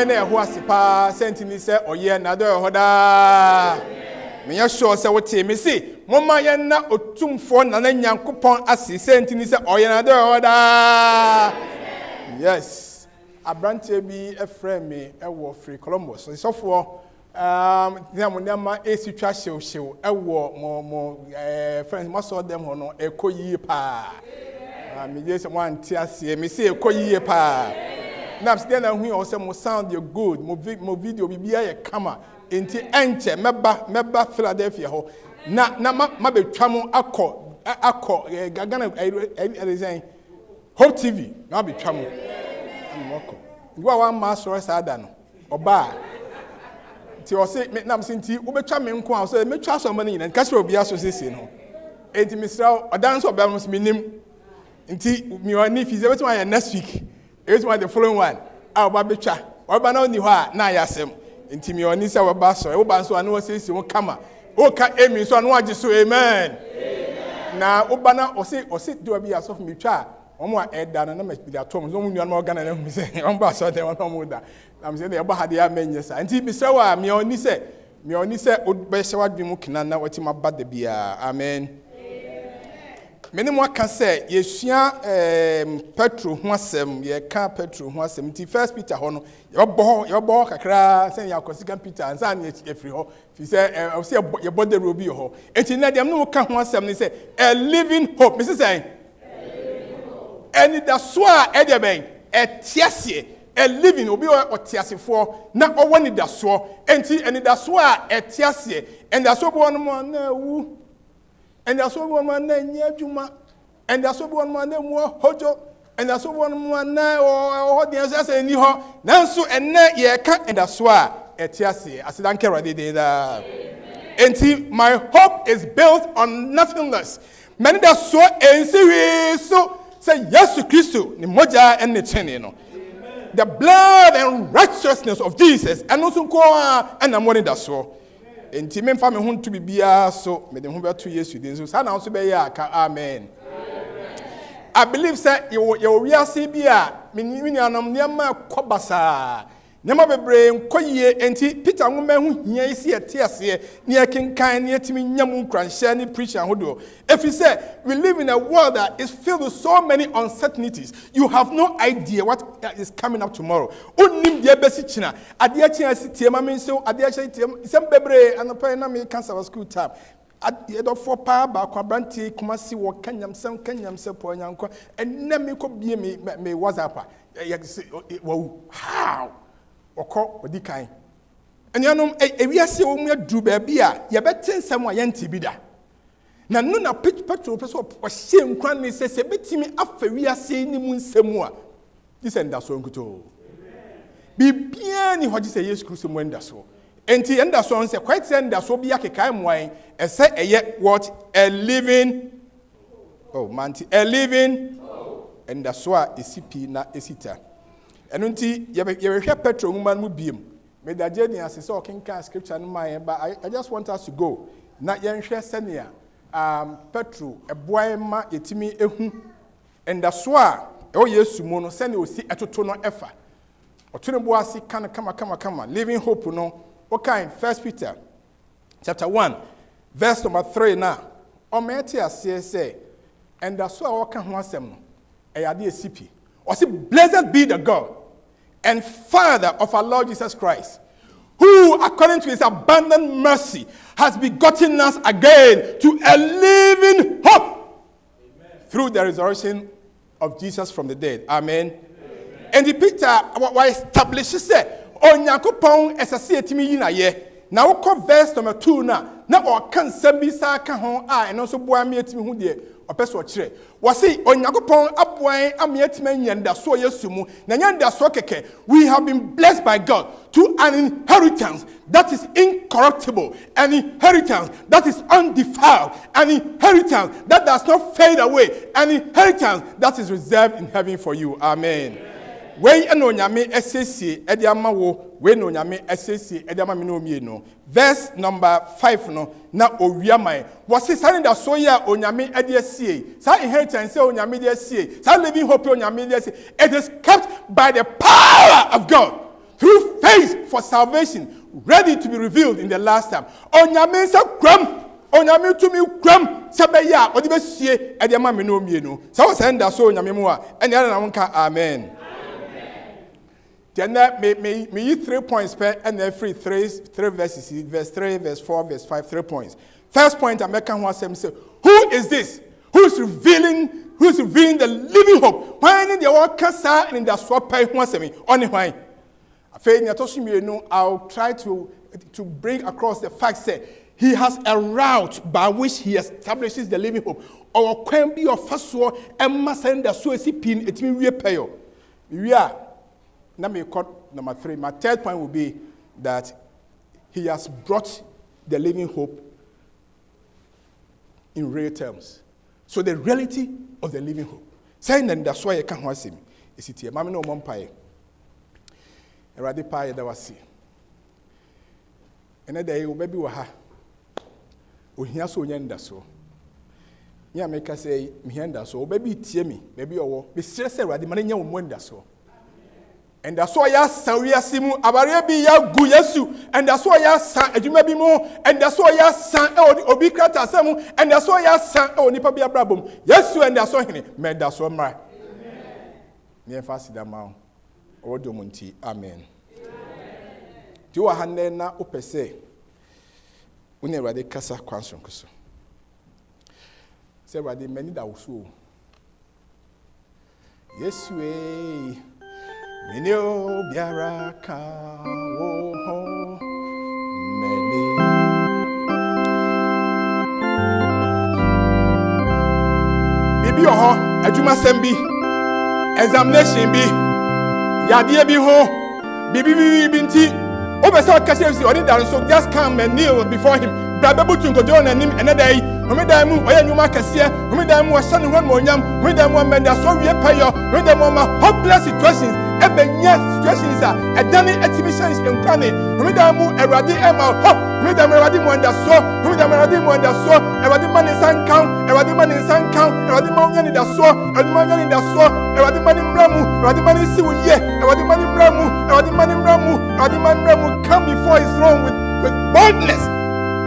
na ho asepa sentini se oye na do hoda me ya sure se wote me si moma ye na otumfo na na nyankopon ase sentini se oye na do hoda. Yes, abrante bi e friend me e wo free Columbus so for nyama esitwa hyew e wo mo friends mo saw them ho no e koyi pa me just want to ase me say e koyi pa. Now still na hu o say mo sound you good mo video bibia ye kama enti enche meba Philadelphia ho na ma betwa mo akọ gagana resign Hope TV na betwa mo amoko ngwa wa ma so sada no oba ti o say na me senti wo betwa me nko a so metwa so ma nyina nka se obi aso sese no enti misra odan so oba mo minim enti mi wani fi ze betima ya next week. It's my the following one. Our babetcha, Oba na oni hɔ a na yasem. Nti me oni sɛ woba so. Woba so anu osisi wo kama. Oka emi so anu agye so amen. Na oba na osi do bi aso for me twa. Omo a eda na me bi atom. So mu nua na organ na hu se. Omba so dem na omo da. Am say na eba ha de amenye sa. Nti bi se wa me oni se obehye wadwe mu kina na wati maba da bia. Amen. Many more can say, Yesua Petro ho asem, ye ka Petro ho asem. Ti First Peter ho no, your boy kakra say ya Second Peter and say efri ho. Fi say I say your body will be ho. Enti na dem no ka ho asem ni say a living hope. Me say and that so e de ben etiase a living obi o tiasefo na owo ni da so. Enti and that so etiase and that so bo no mo na wu. And there's one man named Yajuma, and there's one man named Hojo, and there's one man or the answer in Niho, Nansu and Ne Yaka, and that's why Etiasi, as I don't care what they did. And my hope is built on nothing less. Many that so and serious so say yes to Christ, the Moja and the Chenino. The blood and righteousness of Jesus, and also go and I'm wanting that so. Enti men fa me ho to bibia so me de ho be to Yesu din so sa na so be ya ka amen. I believe say you we are see bia me nuanom niam kobasa niam bebre nkoyie enti Peter nwoma hu hia isi etiase ne akenkan ne atimi nyam nkranhye ne preacher hodo. If you say we live in a world that is filled with so many uncertainties, you have no idea what is coming up tomorrow. Onim de besi china ade achi asitie ma me so ade achi tie sem bebre anopa na me cancer school time do for pa ba kwa branti kumasi wo kanyam se po nyanko enne me ko bie me WhatsApp wow how okọ odikan enuanom ewiase wo mu adu ba bia ye beten sam a yenti bi da na no na Petro person o hye nkwan ne se betimi afa wiase ni mu nsemu a disenda so nkuto bibia ni hoje se Yesu Kristo mu enda so enti enda so nse quite enda so bia kekai moan ese eye what a living a living enda so a esipi na esita eno nti ye hwe Petro nwuma mu biem me da je ni asese o kenkan scripture no man but I just want us to go na ye hwe senia Petro eboy ma yetimi ehu enda so a o Yesu mu no sene osi etoto no efa otune bo asi kan kama living hope no okay. First Peter chapter 1 verse number 3 na o meti ase say enda so a o ka ho asem no eyade esipi o say blessed be the God and Father of our Lord Jesus Christ, who according to his abundant mercy has begotten us again to a living hope. Amen. Through the resurrection of Jesus from the dead. Amen. Amen. And the Peter why establishes say Onyankopon esase etimi yi na ye na wokọ verse number 2 na o kan sabisa ka ho a eno so boa me etimi hu de opeso kire wasi Onyankopon aboan amiatima nyanda so Yesu mu na nyanda so keke. We have been blessed by God to an inheritance that is incorruptible, an inheritance that is undefiled, an inheritance that does not fade away, an inheritance that is reserved in heaven for you. Amen. We eno nyame esesi ede ama wo we no nyame esesi ede ama me no mie no verse number 5 no na owiaman was saying that so ya onyame ede asie sa inheritance onyame de asie sa living hope onyame de asie. It is kept by the power of God through faith for salvation ready to be revealed in the last time. Onyame sa kram onyame to me kram sabeya odi be sie ede ama me no mie no sa was saying that so onyame mu a ene na wonka amen. Then me 3 points per and every three verses, verse 3, verse 4, verse 5, 3 points. First point I make one say, who is this? Who is revealing the living hope? Why in the world kasa and in the swap pay one semi only why? I'll try to bring across the fact that he has a route by which he establishes the living hope. Or can be of first war and must send the so pin it will pay. We are. Now, number 3. My third point will be that he has brought the living hope in real terms. So the reality of the living hope. Saying that that's why I can't watch him. Is it here? Mammy no mumpire. Erade pa yeda wasi. Ene da yi obabi wa ha. Ohia so nyanda so. Nya meka say me handa so obabi tie me, baby owo. Be sire say erade ma nya wo mwanda so. And that's why ya san wiasimu abare bi ya gu Yesu and that's why ya san adwuma bi mu and that's why ya san obi krata asemu and that's why ya san onipa bi abrabom Yesu and that's why hene me that's why mra me fast da ma o do munti amen ti wa hanne na opese une rade kasa kwanson kuso se rade mani da wuso Yesu Minyo biara ka wo ho meni Bibi ho adwuma sem bi examination bi yade bi ho bibi nti obesa ka say o need that so just come and kneel before him brabebutu nkojo na nim enedai homeda mu oya nyuma kase homeda mu osane ho monyam homeda mu amenda so wie payo homeda mu ma hopeless situations ebenya situations a dani exhibitions in kwani homeda mu erade ema ho homeda mu erade mu ndaso homeda mu erade mu ndaso erade mani sankan erade mani sankan erade mani nyani daso erade mani nyani daso erade mani mramu erade mani siwuye erade mani mramu erade mani mramu erade mani mramu come before his throne with boldness.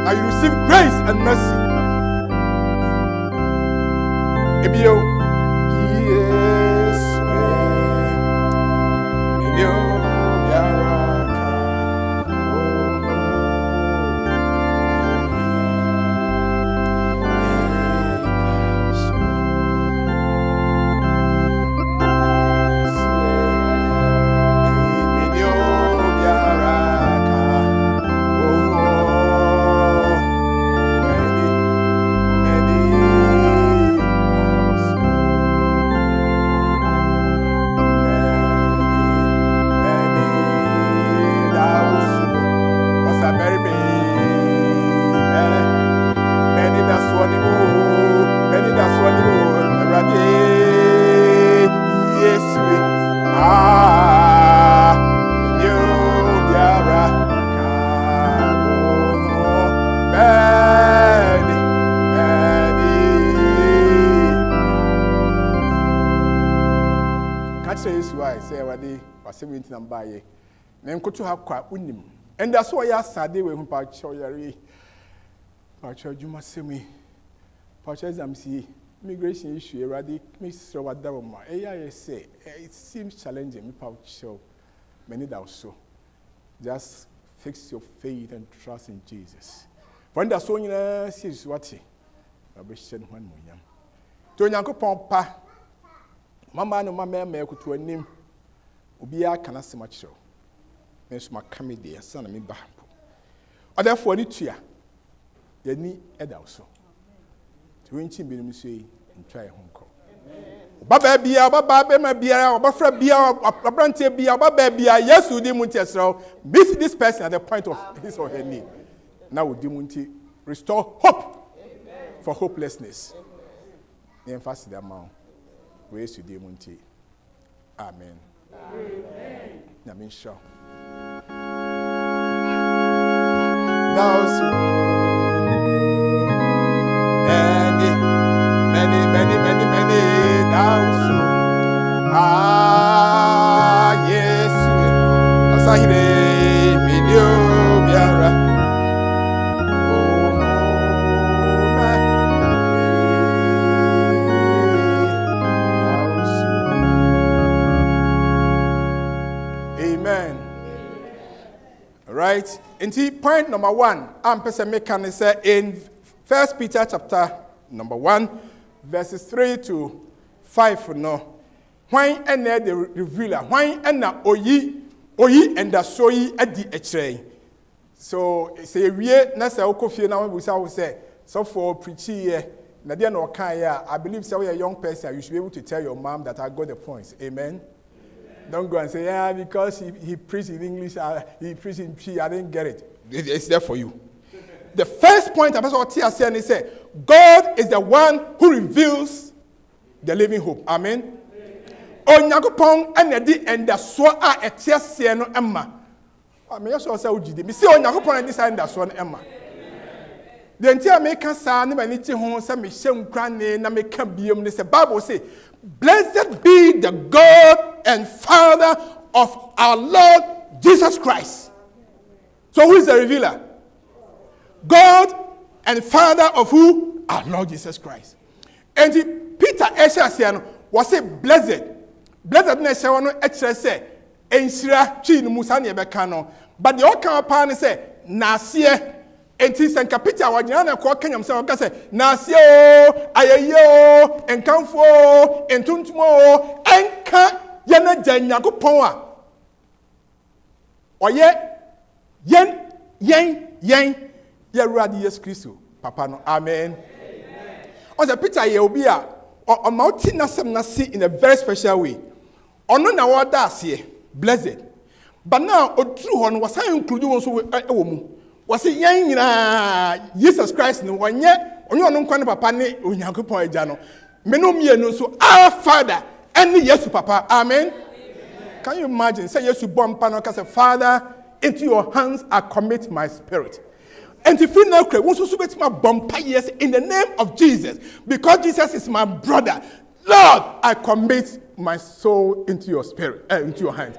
Now you receive grace and mercy. Ebio, yes, Ebio, Yaraka, Baye men koto ha kwa unim and that's why ya sade we hu pa choyare pa chojuma semi pa chazam si immigration issue eradi me sure wadawo ma eya say it seems challenging me pa show many that so just fix your faith and trust in Jesus when that so nyina sees what abeshen hwan munyam to nyankopon pa mama no mama me koto anim Obia kana semachiro. Menso makame de asana me ba. Therefore ni tua. Yani eda so. To winchi bi no so yi ntwa ho nko. Baba bia baba be ma bia obafra bia abrante bia baba bia Yesu di munti esro. Meet this person at the point of his or her need. Now di munti restore hope for hopelessness. The emphasis that man. We Yesu di munti. Amen. Amen. Amen. Sure. Those many those yes. Asahire midio biara. Right? And point number 1, I'm person make say in 1 Peter chapter number 1, verses 3 to 5 no. Why and the revealer? Why and na oyi and the soyi at the echere. So say we na say okofie na we say so for preaching na dia no kan I believe say we a young person you should be able to tell your mom that I got the points. Amen. Don't go and say, yeah, because he preached in English, he preached in P, I didn't get it. It's there for you. The first point, Pastor saying is, God is the one who reveals the living hope. Amen. Onyankopon anedi enda so a etiasie no emma. Me so say ugide. Me say Onyankopon edi sa enda so no emma. The entire make sa ne mani ti ho say me hye nkwane na me ka biem ne say Bible say, "Blessed be the God and Father of our Lord Jesus Christ." So who is the revealer? God and Father of who? Our Lord Jesus Christ. And Peter Esha was say blessed. Blessed na Esha no ekire say enhyira twi no musa na ebeka no. But the okan pa ne say nasie enti senka Peter wanyana na ko kanyam say oka say nasie o ayeye o enkanfo o entuntumo o enka ye na Nyankopon a oye yen Yewurade Yesu Kristo papa no amen. On the Peter ye obi a o mauti nasem na see in a very special way. Ono na wada ase blessed. But now odru ho no was include won so ewo mu. Was yen nyina Jesus Christ no onye ono nkwa ne papa ne Onyankopon agya no. Me no mienu so our Father and Yesu papa amen. Can you imagine say Yesu bompa no ka say Father, into your hands I commit my spirit. And if you know, in the name of Jesus, because Jesus is my brother, Lord, I commit my soul into your spirit, into your hands.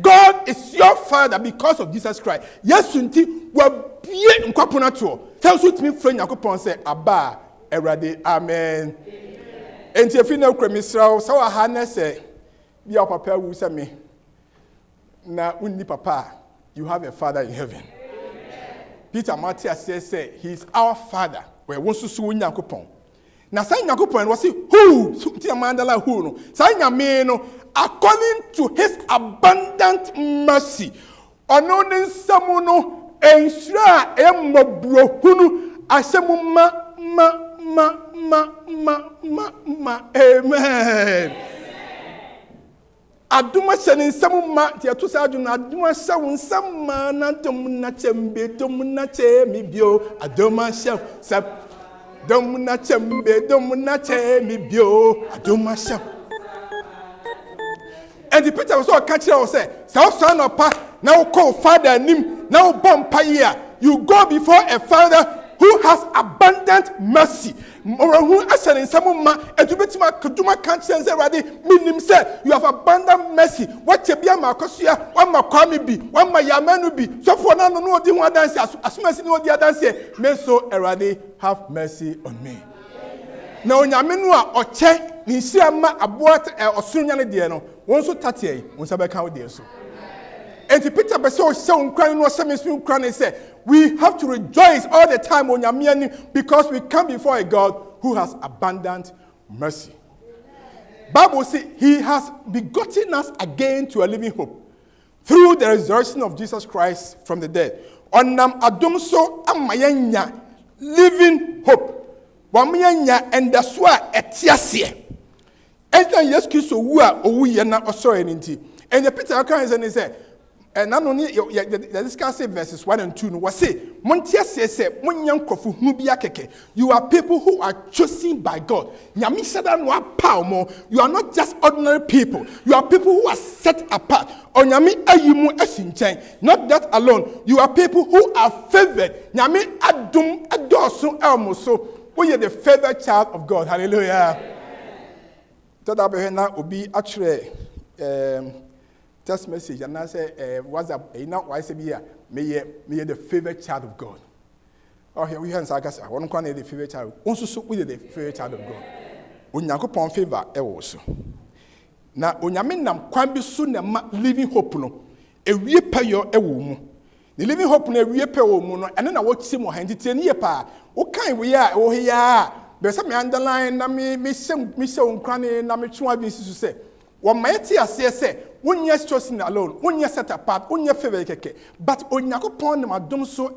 God is your Father because of Jesus Christ. Yes, unti wabie nkwapona to. Tell you to me, friend, Yakupon say, Abba, Erade, amen. And if you know, Cremisra, so I had say, be your papa will say me. Now, only papa. You have a Father in heaven. Amen. Peter Matthias says, he is our Father. Where wants to sue Yakupon. Now, say Yakupon was who? Mandala who? No. Say Yameno, according to his abundant mercy. Ononin samuno enshra emobro hunu asemuma amen. Aduma senin samuma ti atusa aduna aduma sawun samma na domna chembe domna che mi bio aduma shaw sab domna chembe domna che mi bio aduma shaw. And the Peter was all catch us say son of pa now call Father nim now bomb here you go before a Father who has abundant mercy. Who asking in some man and to bet my Kuduma can't say already meaning say you have abundant mercy. What you be a Marcosia, one my Kwame be, one my Yamanu be. So for now, no the one dance as soon as you know the other say, may so already have mercy on me. Now Yamenua or check Nisiama aboat or Sunyana Diano, one so tatia, one sabaka dear so. And the Peter Beso so crying was some crying said, we have to rejoice all the time on Yamiani because we come before a God who has abundant mercy. Bible says he has begotten us again to a living hope through the resurrection of Jesus Christ from the dead. Onam adumso amayanya living hope. Wamyanya and that's why etiasie. And then yes Christo wa owu na osoro enti. And the Peter Christ and he said and not only discuss verses 1 and 2 was say Montia says you are people who are chosen by God. You are not just ordinary people. You are people who are set apart. Not that alone. You are people who are favored. We are the favored child of God. Hallelujah. Text message and I say, WhatsApp, why say here, may the favorite child of God. Oh, here we have Sagas, I want to the favorite child. Also, so with the favorite child of God. Unyakopon favor, also. Now, Unyaminam, Quambi soon living hope, no, a real payo a woman. The living hope, a real payo woman, and then I watch him or hand it 10 years. What kind we are, oh, here. There's some underline, Miss Cranny, Namichua, to say. One might say, when you're chosen alone, when you're set apart, when you're favored, but when you're upon them, I don't so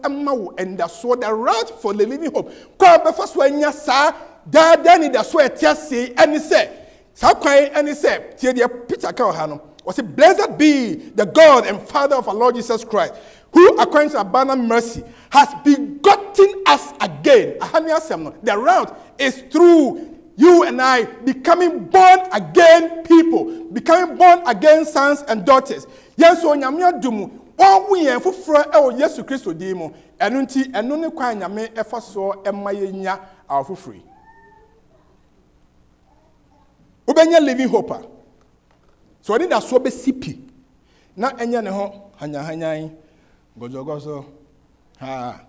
and that's so the route for the living hope. Come first when you say, Daddy, that's where Tiasi and he said, Sakai and he said, Tia Peter Kahano, was it blessed be the God and Father of our Lord Jesus Christ, who according to abundant mercy has begotten us again. The route is through you and I becoming born again people, becoming born again sons and daughters. Yes, so nyame adum one we en foforo e o Yesu Kristo di mu enu nti enu ne kwan nyame efa so ema yenya afoforo. Ubenya living hope. So oni da so be sipi na enya ne ho hanyan gojogoso ha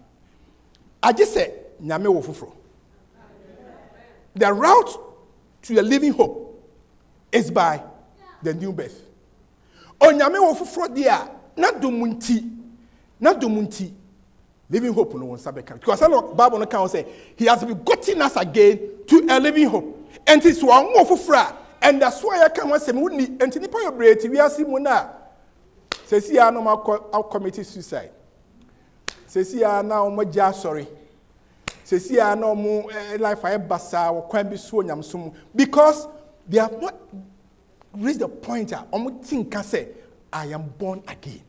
aje se nyame wo foforo. The route to the living hope is by the new birth. Onyame wo foforo dia na domunti living hope no won't sabeka. Because the Bible no can say he has begotten us again to a living hope. And it's one more foforo and that's why I can want say we need enti nipa yobreti we asi mu na sesi ya no ma commit suicide. Sesi ya na o mo ja sorry. Sesi ya na mo life ay basa wo kwan bi so nyamsom because they have not reached the point omo think say I am born again.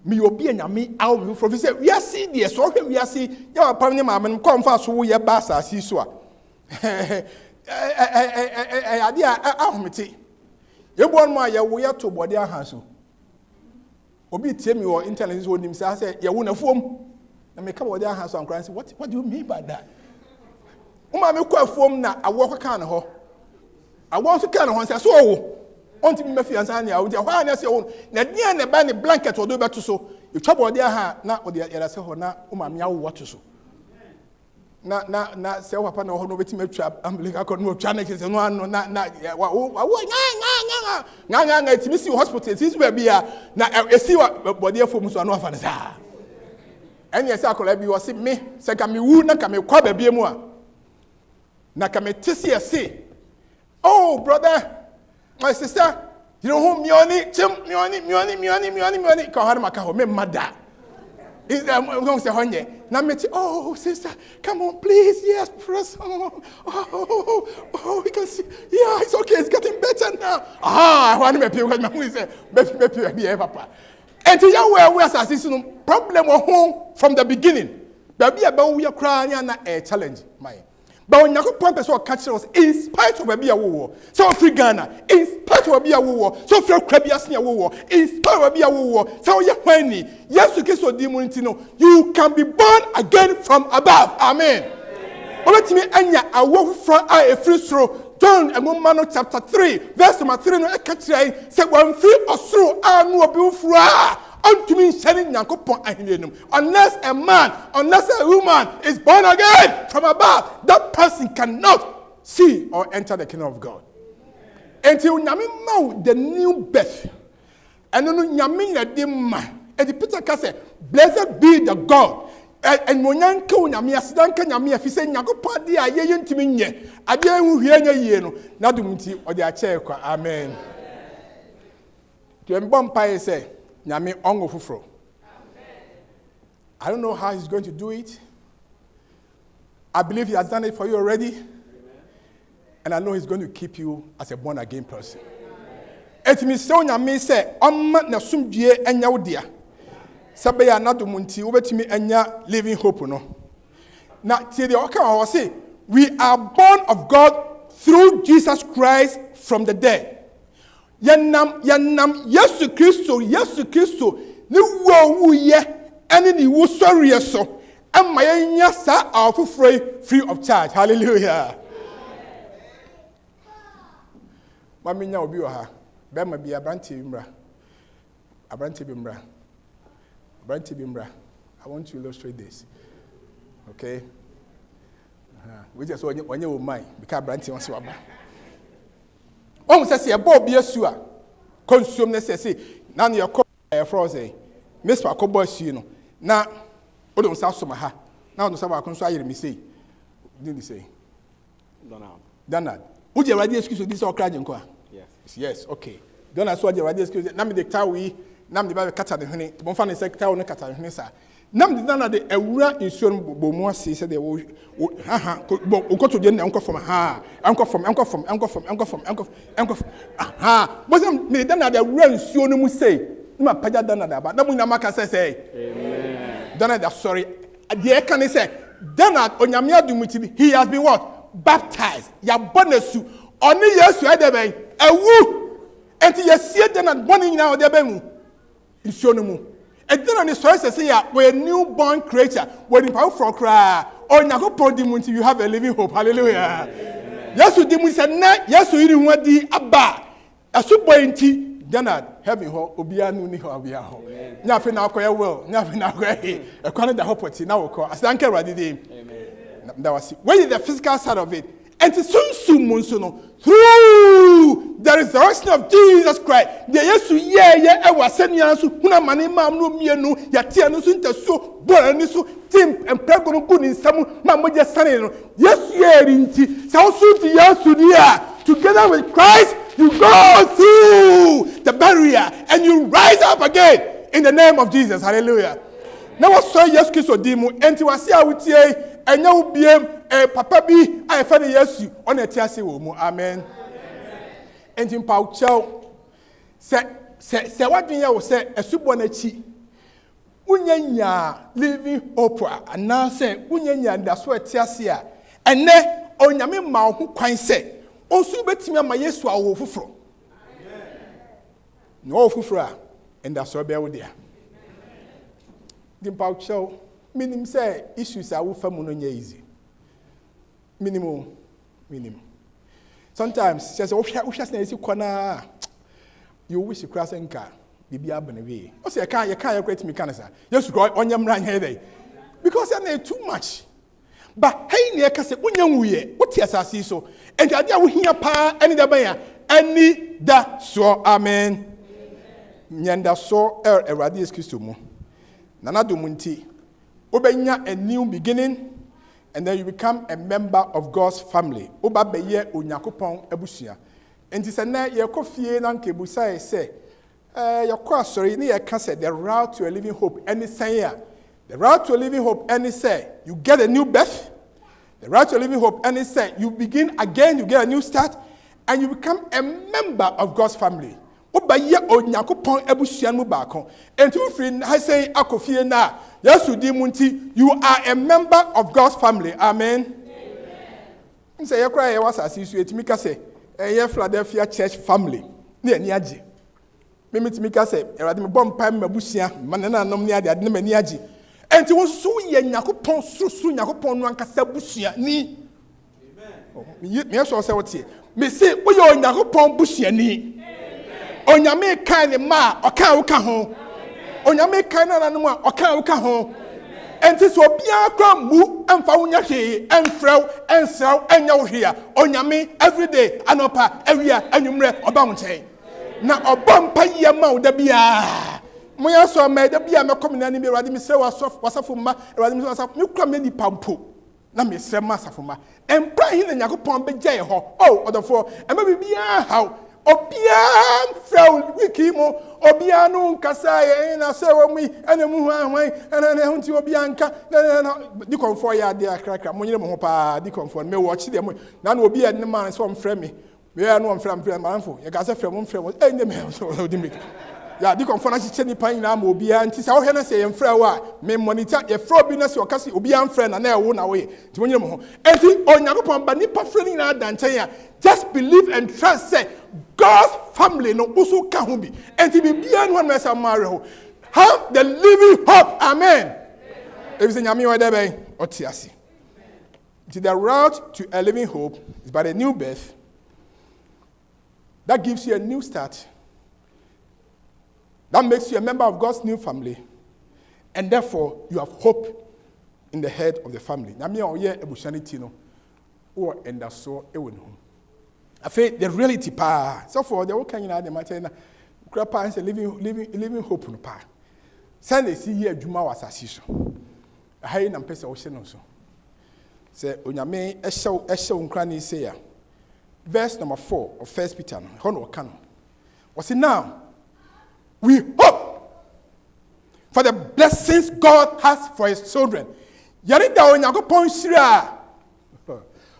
Me obi anyame aw me from say we are see there so we are see ya pam ne ma me come fa so wo ye basa si so a ade ahomete ye bon ma ye wo ye to body ahanso obi tie me wo internet so nim say ye wo na fuom na me ka body ahanso ankran say what do you mean by that uma me kwa fuom na awo kwa kan ho awo so kan ho say so wo onti me fiansa na awo ho na say wo na dia na ba ne blanket wo do beto so you twa body aha na wo de yara say ho na uma me awo to so na se papa na ho no beti matwa umbilical cord no twa na kese no ano na nga ti misi hospital ti ba bia na esi wa body afom so ano afa na sa eni ese akola bi wo se me se ka me wu na ka me kwa ba bia mu a na ka me tisi ese oh brother my sister you know who mioni ka har maka ho me mada is going to say honey na me oh sister come on please yes press oh we can see yeah it's okay it's getting better now I want me pay because my say be papa and you where assassin no problem home from the beginning baby about we cry na a challenge my but when you point person catch us in spite of baby a wo so free Ghana in spite of baby a wo so free Krabias near wo in spite of baby a wo so you when yes you so demon no you can be born again from above amen let me anya a wo from a free throw John Emmanuel chapter 3 verse number 3 no e catch say one free osoro anu obi fura unto me shedding Yankopon ahinenum unless a man unless a woman is born again from above that person cannot see or enter the kingdom of God until nyame ma the new birth and no nyame na de ma e di Peter ka say blessed be the God and monyanka nyame asidanka nyame afise Yankopon de aye ntimi nye ade hu hie nya yie no na dum nti o de a che kwa amen to mbompa say Nyame ongo fufro. I don't know how he's going to do it. I believe he has done it for you already. Amen. And I know he's going to keep you as a born again person. It means so Nyame say omma na sumdue enya wo dia. Sabe ya na domunti wo betimi enya living hope no. Na tie de oka wo say we are born of God through Jesus Christ from the dead. Yanam Yesu Kristo ni wo ye ene ni wo sori so amma yenya sa afufroi free of charge hallelujah maminya obi wo ha be ma bia branti bi mra I want to illustrate this okay we just onye wo mai because branti won se waba on say say bob yesu a consume ne say na no your froze miss pa ko boss you no na o don sa so ma ha na o sa ba kon so ayere mi say didn't say Donald who je radio excuse this okra nko a yes okay Donald so je radio excuse na me de tawi na me de ba kata de hene bon fa ne say tawi ne kata hene sa na me de Donald de awura insuo bo mu ase say de wo o ko to de na nko from but me Donald de awura insuo no mu say ma paja Donald aba na mu na maka say amen Donald sorry de can say Donald onyame adumuti he has been what baptized. Ya bonesu. Oni Yesu edebe. Ewu. Enti yesie den and boni na odebe mu. Isuonu mu. And then on the source say we're a newborn creature. When you power for cry, or Nakopon dimunti, you have a living hope. Hallelujah. Yes, you dimu said, yes, you didn't want the Abba. A super inti, then heaven ho, Obianu ni ho, Abiaho. Nothing now, well, nothing now, a corner the hope now, I stand care ready. That was it. Where is the physical side of it? And to soon through the resurrection of Jesus Christ, the Yesu I was sending us who mani mam no mienu, Yatianus into so, Boranisu, Tim, and Pregono in some Mamoja Sanino. Yes, inti, so soon to Yasudia, together with Christ, you go through the barrier and you rise up again in the name of Jesus. Hallelujah. Now I saw yes, Kiso Dimu, and to Asia with ye. And now be papa bi I find Yesu on a tiasi wo mu amen. And in Pau Chow say what you say a subo na chi unyanya living opera and now say unyanya that's what tiasi a and ne onyame ma ho kwan say onsu betimi ama Yesu awo fufuro no fufuro and that's what be wo dia in Pau Chow minimum say issues are no easy. Minimum. Sometimes just you wish you cross and car, be abandoned. I say, you can't create me cancer. Just go on your run here because I need too much. But hey, near Cassa, what yes, I see so. And I will hear pa any the buyer, any that so, amen. Nyanda so radius Christumo. Nana do munti. Obenya a new beginning, and then you become a member of God's family. Oba beye Onyakopon ebusia. And this na ye kofie na nkebusa say, your cross sorry ni ye can say the route to a living hope. Any say the route to a living hope. Any say you get a new birth. The route to a living hope. Any say you begin again. You get a new start, and you become a member of God's family. Oba ye Onyakopon ebusia mu baako. And you free I say akofie na. Yes, you are a member of God's family. Amen. Amen. Say, you cry, was associated. Mika say, a Philadelphia church family. Near Niaji. Mimika say, a radical bomb pam mabusia, manana nomnia, the adname Niaji. And it was so young, Yakupon, so soon, Yakupon, Rancasabusia, ni. Yes, or say what here. Me say, we are Yakupon Busia ni. On your make kind of ma, or cow. Onyame kana na no oka ho enti so bia kwa mu emfa wonya hwe emfrew ensew enya wo hwe a onyame every day anopa awia anwumre oba wo nchen na obompa yema wo da bia moya so ma da bia me komina ni be rade me sre wasafo ma rade me wasafo me kura me ni pampo na me sre ma asafo ma empra hi na Yakopon be gye ho oh odofo ema bibia how Obia fell wikimo, Obia no Casaya, and I say, when we and a Muhammad, and I want to Obianca, the comfort ya dear cracker, Monimopa, the comfort, may watch them. None will be at the man, so I'm friendly. We are no from Manfo, you got a friend, one friend, and the man, so yeah, the comfort I should pine now, Obia, and Tisa Henna say, and Frewa, may monitor a frobiness or Cassie, Obian friend, and I won't away to Monimo. And think on Yakopon, but Nipa friendly now than Taya. Just believe and trust. Say God's family no also can be. And to be beyond one mess marrow. Have the living hope. Amen. Everything I mean what they or tiasi. The route to a living hope is by a new birth. That gives you a new start. That makes you a member of God's new family. And therefore you have hope in the head of the family. Now me oye ebushani no. Or and that so e won home. I feel the reality pa. So for the working in the matter, grandpa is living hope no pa. Sunday see here Juma was asiso. A high na pesa ocean also. Say onyame ehye nkra say ya. Verse number 4 of 1 Peter. Hono kan. Was it now? We hope for the blessings God has for his children. Yari da Onyankopon shira.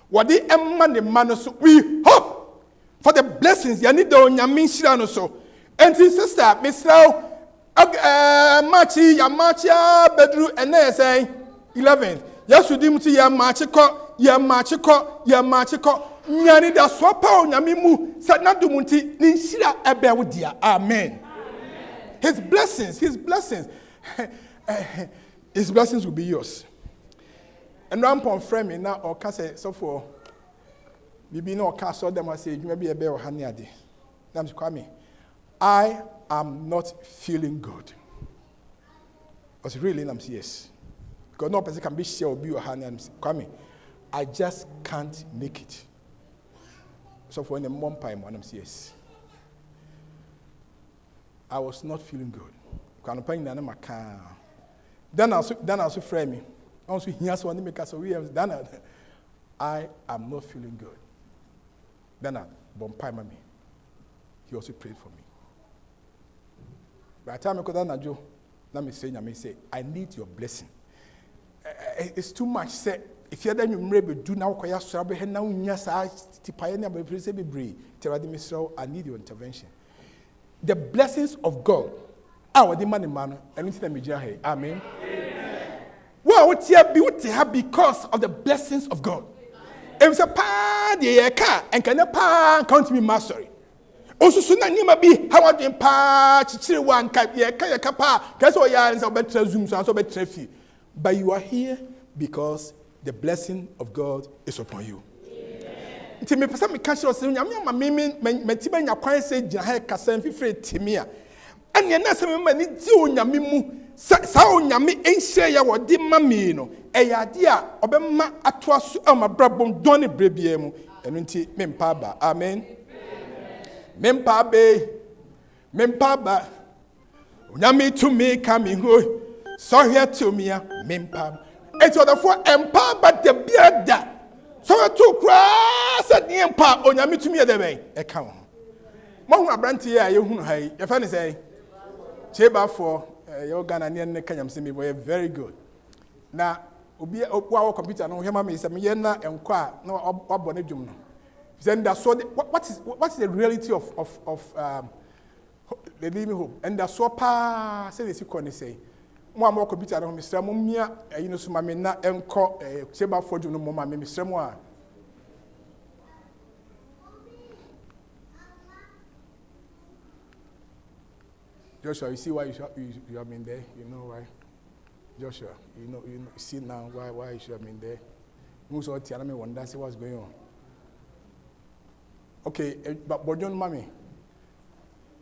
Wadi emma ne mano so we hope for the blessings yani da onyame shira no so. Enti sister Misrao machi ya machi bedru ene say 11. Yesu dim ti ya machi ko ye machiko, nyani da sopa onyame mu sa na dumunti ni nhira ebe wo dia. Amen. His blessings his blessings will be yours. And one point frame me now or can say so for bibi no ka so dem say adwuma bi ebe o ha ne ade. Nam so kwame, I am not feeling good. Because really I'm yes. Because no person can be sure or be o ha ne kwame. I just can't make it. So for the mom pie man I'm yes. I was not feeling good. Kan pan na ma ka. Then also frame me. Also here so make us we have done. I am not feeling good. Then bompai mami. He also prayed for me. By the time I got that Joe, let me say, I need your blessing. It's too much. Say if you're then you maybe do now kwaya so be now nya sa tipaye na be pray be bree. I need your intervention. The blessings of God. Our demand man and it's the amen. Well, what you have because of the blessings of God. If a pa the car and can a pa count me mastery. Also, soon I need be how I can pa chill one cat ye kapa. Guess what? Ya is a better zoom so better traffic. But you are here because the blessing of God is upon you. Nti me pesa me catch us nyame me tiba nya kwan se gina ha kasa mfifre timia ane na se me mani di onyame mu sa onyame enhye ya wode mami no eyade a obema atoa so amabrabom doni brebia mu eno nti me mpa ba amen me mpa ba onyame to me come ho so here to me me mpa it's other for empa but the biada. So I took grass at the empire on your meet to me at the way. A count. Mong Branty, you who hay, your friend say, Cheba for your Ghanaian Kanyam Simi were very good. Now, Ubi our computer, no, him is a Miena and Qua, no, Bonajum. Then that's what's the reality of the living hope? And that's what pa says you can say. One more computer on Mr. Mumia, you know, Sumamina and call Cheba for Juno Mama, Mr. Moa. Joshua, you see why you have been there? You know why? Joshua, you see now why you should have been there. Most of the time, wonder see what's going on. Okay, but Bojon Mommy,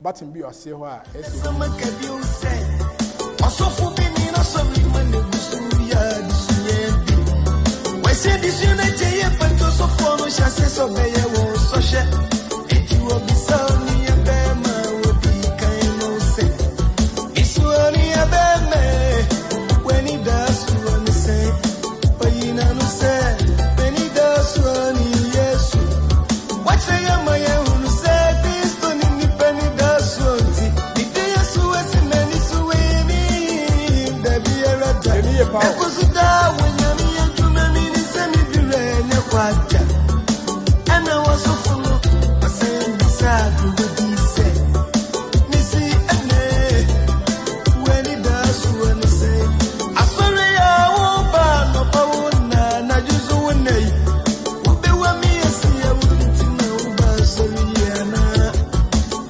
but in be or say why? Osofu bini na sobi mane busuya disuyebi. Wese disune jeye panto sofo no shase sobeye wo soshe. Eti wo bisani ebema wo di kan no se. Isuani ebeme weni dasu oni se. Oyina no se weni dasu oni Yesu. Wache ya maye unu se Kristo ni peni dasu onti. Ite Yesu wesi neni suwe. Ekusuda wenyami yejume mini semi bire ne kwaja. Ana wasofunu asendi sadu wedise. Nisi ene weni dasu weni se. Asore ya woba no pawuna na juzu wenei. Ubewa miyesi ya wulitina uba asori yana.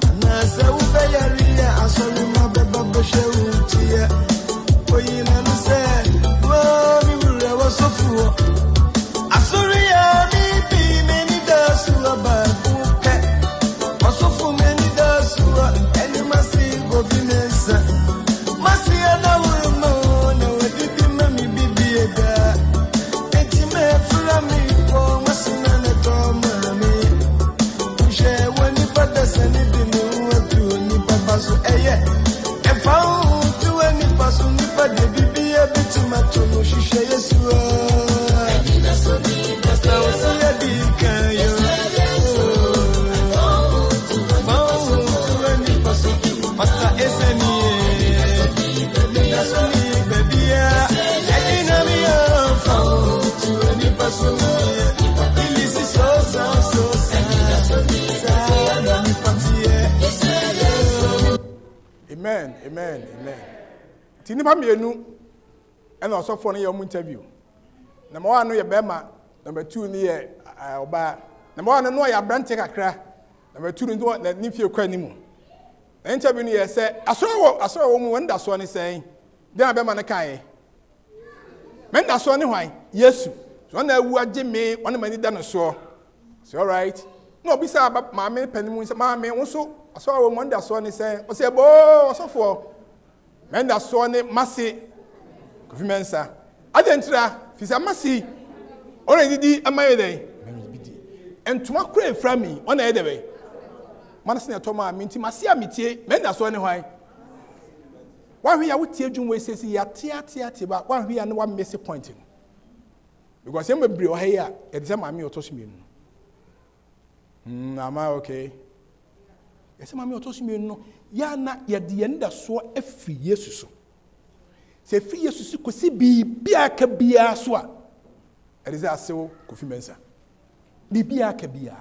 Anase ube yariya asori mabeba boshe utia. Oyina no se mi wura wasofu Asuria mi bi meni dasu abakuke wasofu meni dasu eni masi gobinesa masi ana wurmo na wadibi mami bibi ega enti me fura mi ko masina na to mami uje woni padasa ni dinu atu ni papaso eye efa tu ni paso ni pade bibi e bitima to no shishe Yesu Edina so ni basta osia dika yo ni paso pasta eseni Edina so ni bebia Edina mi fa tu ni paso ilisi so Edina so ni patie Amen. Tini pa mienu and also for your interview. Number one, no, your bema, Number 2 ni oba. Number 1 no ya brante kakra. Number 2 no na nifie kwa nimu. Na interview ni say asoro wo mu wanda so ni say. Den abema ne kan. Men da so ni hwan? Yesu. So na awu age me, one mani da no so. So all right. No bi say maame panimu say maame wo so asoro wo mu wanda so ni say. O say bo osofo. Men da so ni mase. Kofi mensa. Adentra fisa mase. Already di amaye dey. Entuma kura fra mi ona e debe. Manase na to ma minti mase amitie men da so ni hwan. Wan hwe ya wotie dwum we sesi ya tia ba wan hwe ya ne wa messy point. Because him bebre o heya e de ma mi otoshimi nu. Ama okay. Ese ma mi otoshimi nu ya na ye de ye nda so afi Yesu so. Se fi Yesu so kosi bibia ka bia so a e de asewo Kofi Mensa. Bibia ka bia.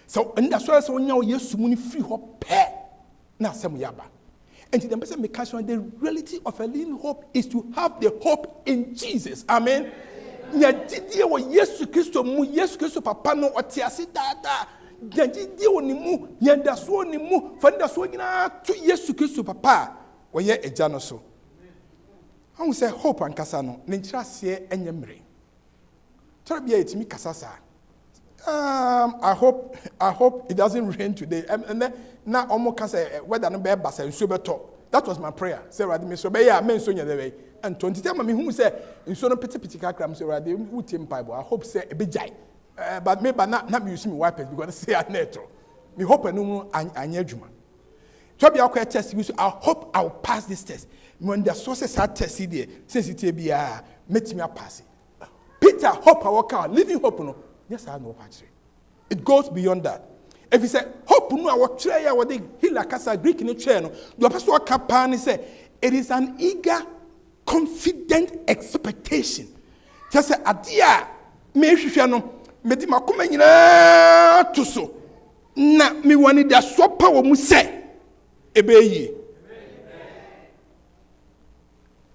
So nda so nya o Yesu mu ni fi ho pe. Na some yaba. And the person make the reality of a living hope is to have the hope in Jesus. Amen. Nya didie wo Yesu Kristo mu Yesu Kristo papa no otiase dada. Nya didie wo ni mu nya daso ni mu fa daso nyina to Yesu Kristo papa wo ye eja no so. How say hope and kasa no ne nkrase enyemre. Tori bia etimi kasa sa. I hope it doesn't rain today. And then now almost can say whether no be basa nsuo beto. That was my prayer. Say radi me so be ya men so nya dey. And 20 time me hu say nsuo no piti kakra me say radi wutim Bible. I hope say e be jai. But maybe not me use me wipers because say aneto. Me hope enu anya adwuma. To be akwa test we I hope I will pass this test. When the sources are tested there, since it be metimi pass. Peter hope I work out living hope no. Yes, I know actually. It goes beyond that. If you say hope no our tray ya wodi hila kasa Greek ni tray no, the apostle kapani say it is an eager, confident expectation. Just say adia me hwehwe no me di makoma nyina to so na me wani da so pa wo mu say ebeyi.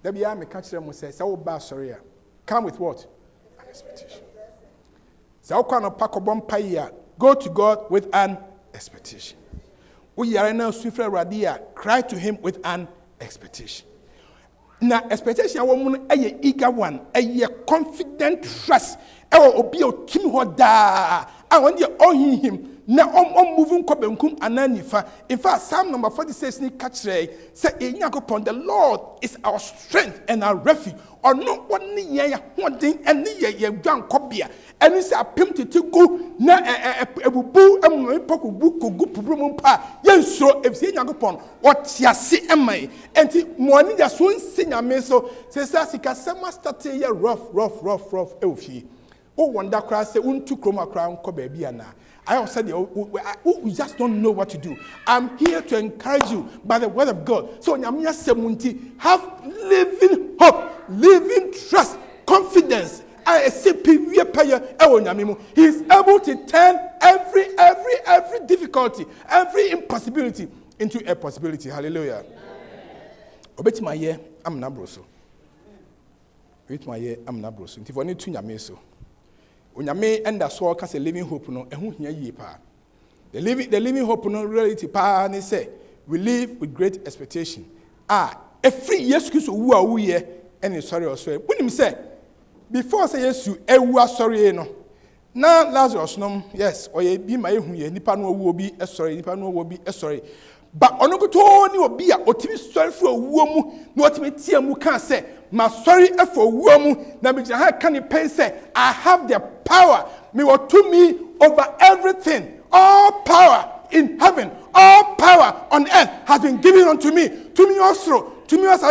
Da bia me ka kire mu say wo ba sorry ya come with what? An expectation. So go to God with an expectation. We are now swiftly radia. Cry to Him with an expectation. Now expectation a woman a eager one, a confident trust. Obi o tim ho da. I want you on him. Na moving kobenkum ananifa. In fact, Psalm number 46 ni kachre say Nyankopon the Lord is our strength and our refuge. Or no one ni ye hoden and ye dwan kobia. And it's a pim to go na ebubu poku buku gupubrum pa. Yenso if Nyankopon what yasi emai. Enti moani ya so nsinyame so say sika sema start ye rough elfi. Oh wonder cry say untu kroma crown ko baby ana. I also said, we just don't know what to do. I'm here to encourage you by the word of God. So, have living hope, living trust, confidence. He is able to turn every difficulty, every impossibility into a possibility. Hallelujah. Obeti my year, I'm nabroso. Obeti my year, I'm nabroso. If I need to nyameso. Unyame and the soul cast a living hope no the living hope no reality pa ne say we live with great expectation. Every yes Christ who are we and sorry or sorry. When him say before say yes you ewu sorry no. Na Lazarus no yes or ye be my hu ye nipa no wo bi sorry nipa no wo bi sorry. But onogoto ni obi a otimi sorry for owo mu na otimi tie mu kan say ma sorry for owo mu na me ha kan pen say I have the power me what to me over everything. All power in heaven, all power on earth has been given unto me. To me also, to me also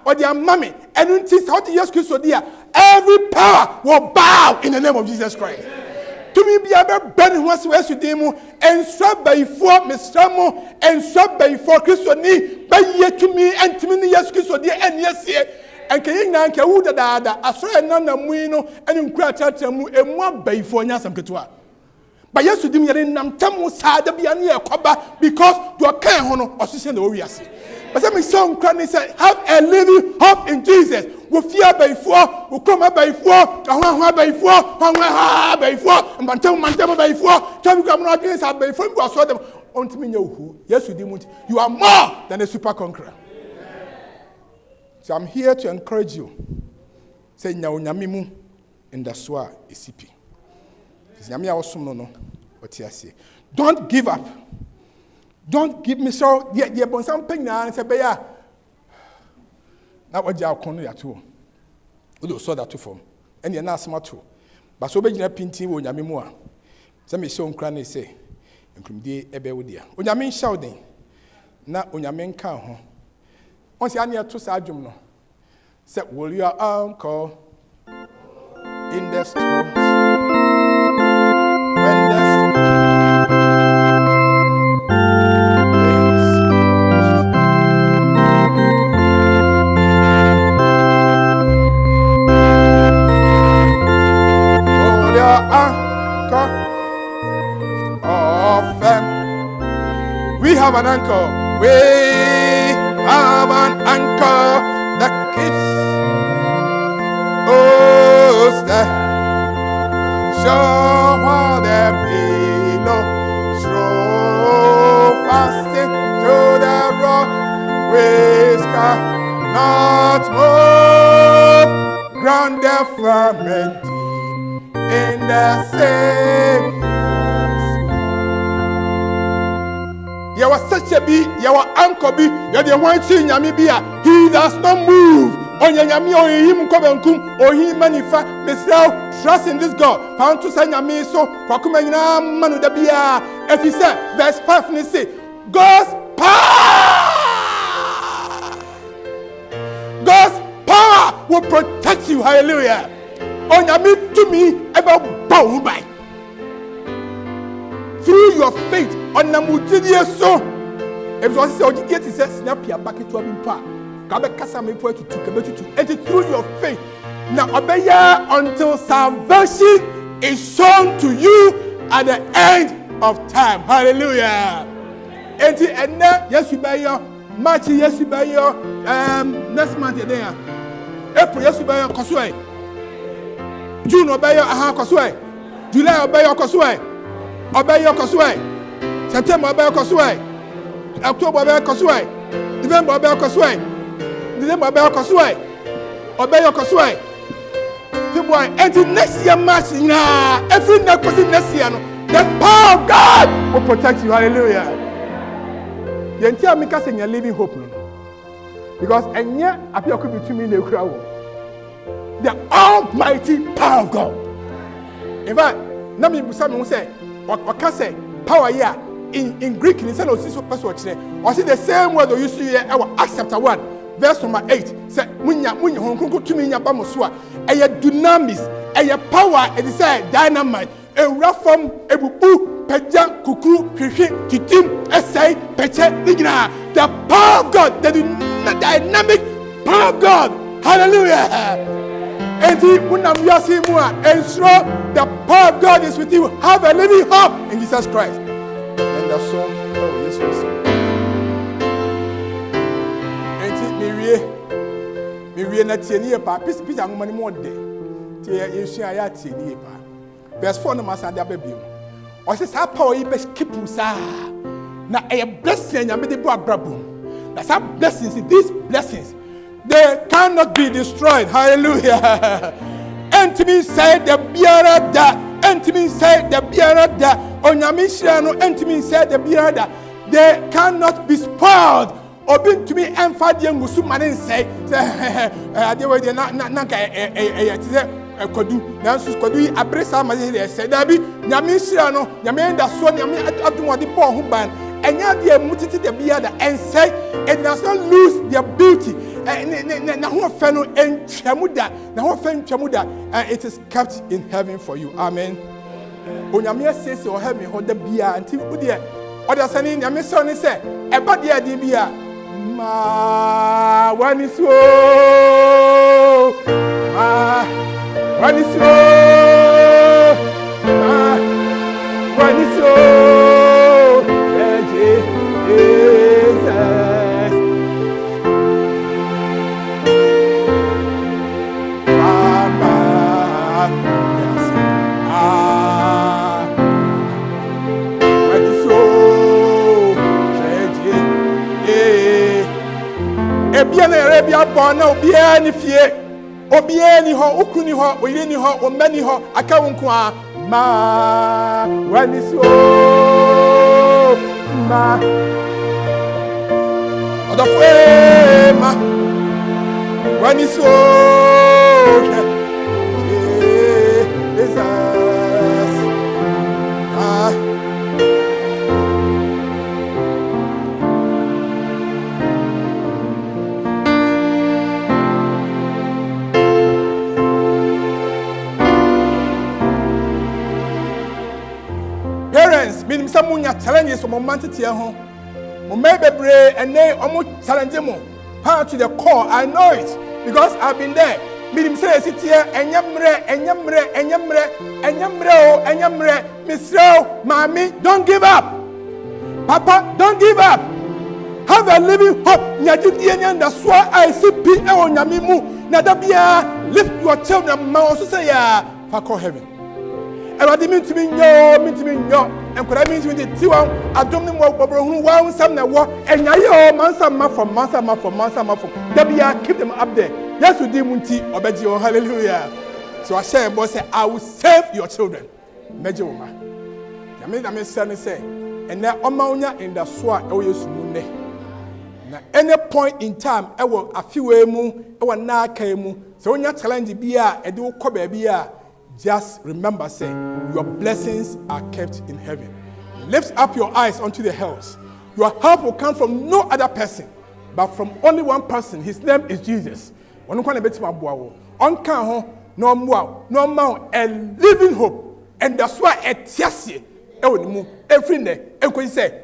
or their mommy and until how Jesus Christ dia every power will bow in the name of Jesus Christ. To me be able burn once we to demo and swap by four Mr. and swap by four Christoni by ye to me and to me yes Christ dia and yes here and can na nka wu da asoro na na mu no and nkura chacha mu emu abaifo nya sam ketua ba yesu dim yere nam tam sa da bia na yakoba because do kan ho no osese na owiase But some song crying said, have a living hope in Jesus. We fear by four, we come up by four, by four, and Bantam by four, Tom come out against our by four, who saw them unto me know who. Yes, you are more than a super conqueror. So I'm here to encourage you. Say, Nyamimu in the Swa Isipi. Don't give up. Don't give me so. Yeah, but something now and say, "Beya." Now what you are calling that too? We saw that too from. And you're not smart too. But so be you painting when you more. Some is so uncrane say. Include ebe udia. Unyamin shouting. Na unyamin can ho. Once you are near to Sajum no. Say, will your uncle in the storms when the we have an anchor. We have an anchor that keeps us there. Show how them below, throw fasting to the rock. We cannot move, grounded firmly in the same. You are such a be, you are anchor be, you are the one seeing Yamibia. He does not move. On Yami or him come or him manifest. Mr. Trust in this God. Found to send Yami so for coming manu the bia. If he said, verse 5, and say, God's power will protect you. Hallelujah. On Yami to me about bow by. Through your faith on Namutidia so if it was so get is snap your bucket to a bimpa. Kabekasa me point to Kabetu and through your faith. Now obey until salvation is shown to you at the end of time. Hallelujah. And now yes we buy your March, yes we buy your next month there. April yes we buy your Kosway. June obey your Kosway. July obey your Kosway. Obey your Kosway. September obey your Kosway. October obey your Kosway. November obey your Kosway. December obey your Kosway. Obey your Kosway. February until next year March. Every next year, the power of God will protect you. Hallelujah. The entire Mika saying you're living hope. Because and yet Appiah could be to me in the crowd. The almighty power of God. In fact, Nami Busami will say, what can say power here in Greek in the also or see the same word you see here Acts chapter 1 verse number 8 say munya to me nyabamosua a dunamis a power it is a dynamite a reform a bubu peja kuku hwehwe titim essay peche digna the power of God the dynamic power of God. Hallelujah. And the power of God is with you. Have a living hope in Jesus Christ. And the song, oh yes, and me not tieni pa. Peace and money more day. Verse 4 no masa dia baby. O say sa power yi be keep sa. Na a blessing ya me dey brabo. Na sa blessings, these blessings they cannot be destroyed. Hallelujah. And to me say the bearer that, and to me say the bearer that, Onyamishano, and to me say the bearer that, they cannot be spoiled. Or being to me and Fadian Musuman say, they were not Kodu, Nansus Kodu, Abresa Mazia said, Dabi, Yamishano, Yamenda Son, Yami Aduma the poor huban, and yet they are muted the bearer and say, it does not lose their beauty. It is kept in heaven for you. Amen. Onyamia says or heaven hold the beer until Udia. Other saying, Yamison say, a bad year de beer. Ma one is so. One is so. One is so. bia na yare bia bon na obia ni fie obia ni ho ukuni ho oyire ni ho omani ho aka wonko a ma wani so ma odofwe ma wani so Parents, meaning someone your challenges from a month to your home. Maybe brave and they almost challenge them power to the core. I know it because I've been there. Meaning say sit here and yamre. Mr. Mommy, don't give up. Papa, don't give up. Have a living hope. Nyadidian, that's why I see people on Yamimu. Nadabia, lift your children, Mount say, for heaven. I didn't mean to be no, and could I mean to be the two? I don't know what one some that walk, and I Mansa Dabia, keep them up there. Yes, we did Munti, Obedio, hallelujah. So I said, boy, say, I will save your children. Major woman. I made a son say, and now Omaunia in the swat, oh, yes, Munde. Now, any point in time, I will a few emu, I will not came. So when you challenge beer, and do Kobe beer. Just remember, say, your blessings are kept in heaven. Lift up your eyes unto the hills. Your help will come from no other person, but from only one person. His name is Jesus. A living hope. And that's why every day, every say,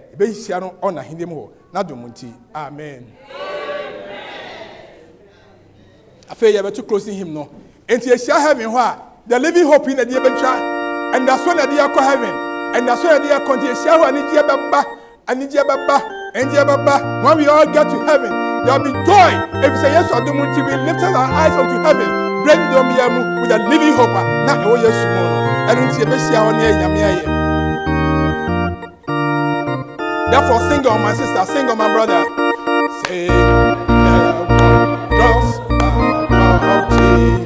amen. I feel you better closing him now. And you shall have in what? The living hope in the dear Bencha, and that's when the dear heaven, and that's when the dear continue shower and the Baba, and the Baba, and the Baba. When we all get to heaven, there will be joy. If we say yes or do we lift our eyes unto heaven, bring them with a living hope. Not oh yes, and until the Bessia on here. Therefore, sing on my sister, sing on my brother. Say the cross of Jesus.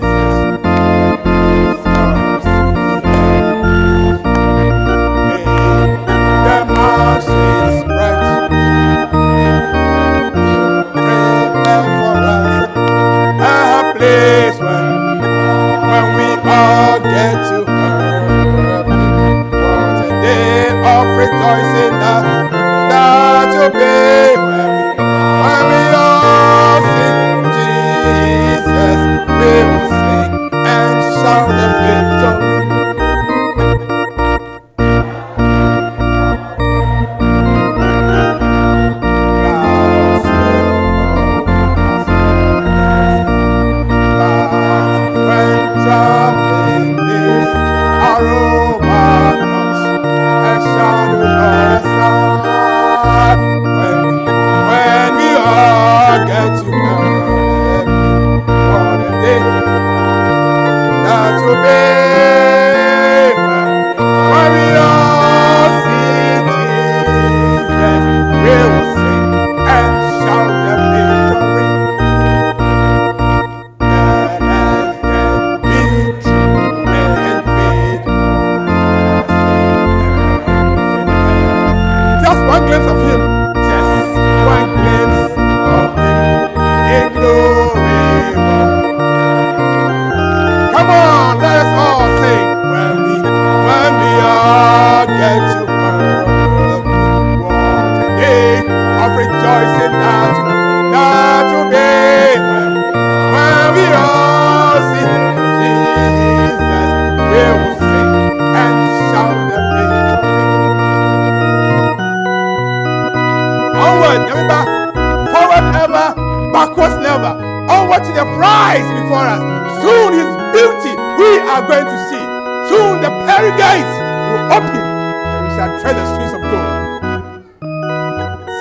Backwards never. Onward to the prize before us. Soon his beauty we are going to see. Soon the pearly gates will open and we shall tread the streets of gold.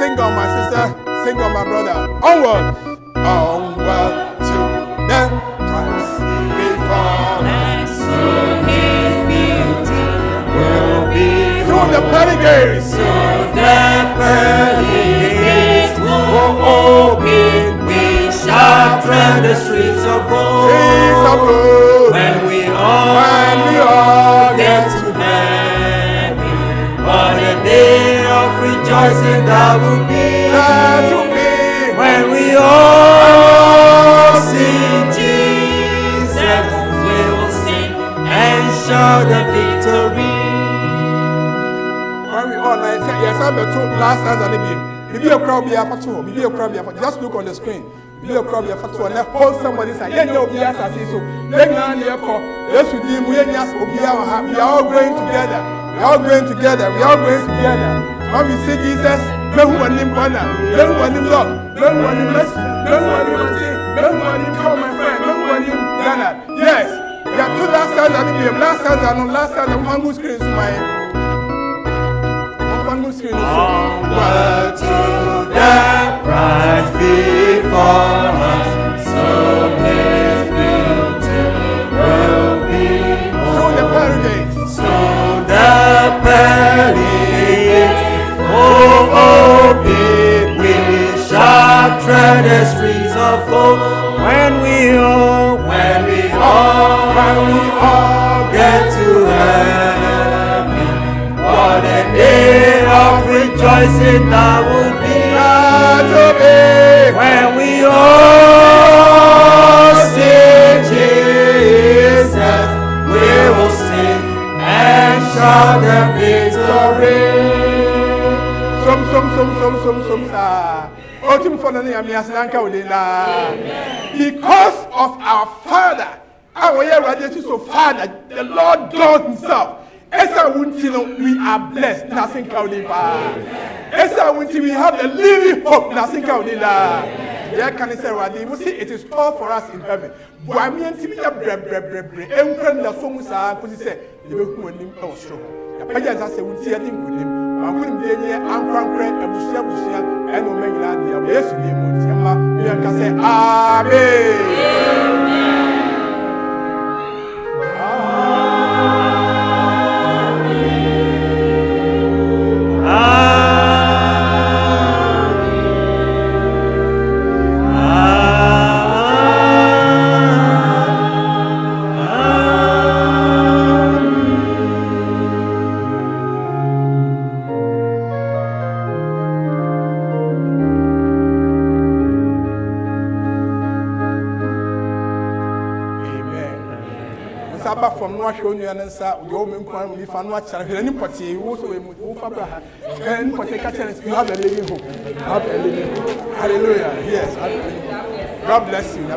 Sing on my sister, sing on my brother. Onward, onward to the prize before us. Soon his beauty will be. Soon the pearly gates. Soon the pearly gates will open. We shout the victory. When we all night say yes, I'm the two last times and maybe a crowd be after two, maybe a crowd be after. Just look on the screen. Maybe a crowd be after two, and then hold somebody say, "Yeah, no, yes, I see so." Then you call. Yes, we did. We are all going together. We are all going together. We are all going together. When we say Jesus, no one in Ghana, no one in love, no one in mercy, no one in mercy, no one in come, my friend, no one in Ghana. Yes, we have two last times and last times and last times and one good screen is mine. Onward to the prize before us, so His beauty will be more. So the paradise, so the paradise, oh, we shall tread the streets of gold when we all get to heaven. What a day of rejoicing that will be when we all see Jesus. We will sing and shout the victory. Because of our Father, Father, the Lord God Himself. Esa wunti no, we are blessed. Nothing counting pa. Esa wunti, we have a living hope. Nothing counting la. Yeah, can I say what they see? It is all for us in heaven. But I mean, to me, a bread. Every the songs are put say, you will go and him also. The pages I say, we see a thing with him. I wouldn't be here, I'm crank, and we share, and no man land here. Yes, we can say, Amen. Sabbath from no show you and answer, you may inquire if I'm not any party, you also move Abraham, and for the catchers, you have a living hope. Have a living hope. Hallelujah. Yes, God bless you.